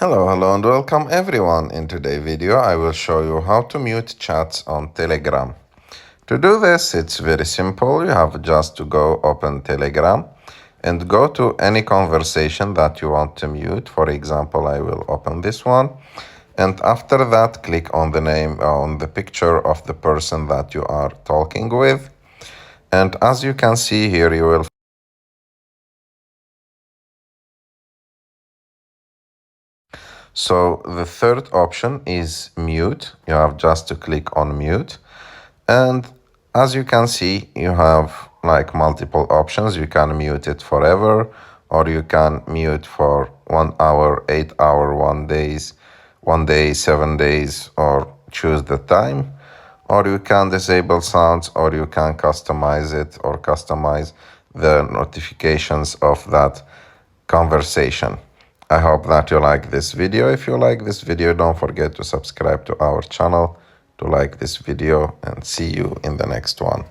Hello and welcome everyone. In today's video I will show you how to mute chats on Telegram. To do this it's very simple. You have just to go open Telegram and go to any conversation that you want to mute. For example, I will open this one, and after that click on the name on the picture of the person that you are talking with, and as you can see here you will So the third option is mute. You have just to click on mute. And as you can see, you have like multiple options. You can mute it forever, or you can mute for 1 hour, 8 hour, 1 day, 7 days, or choose the time. Or you can disable sounds, or you can customize it or customize the notifications of that conversation. I hope that you like this video. If you like this video, don't forget to subscribe to our channel, to like this video, and see you in the next one.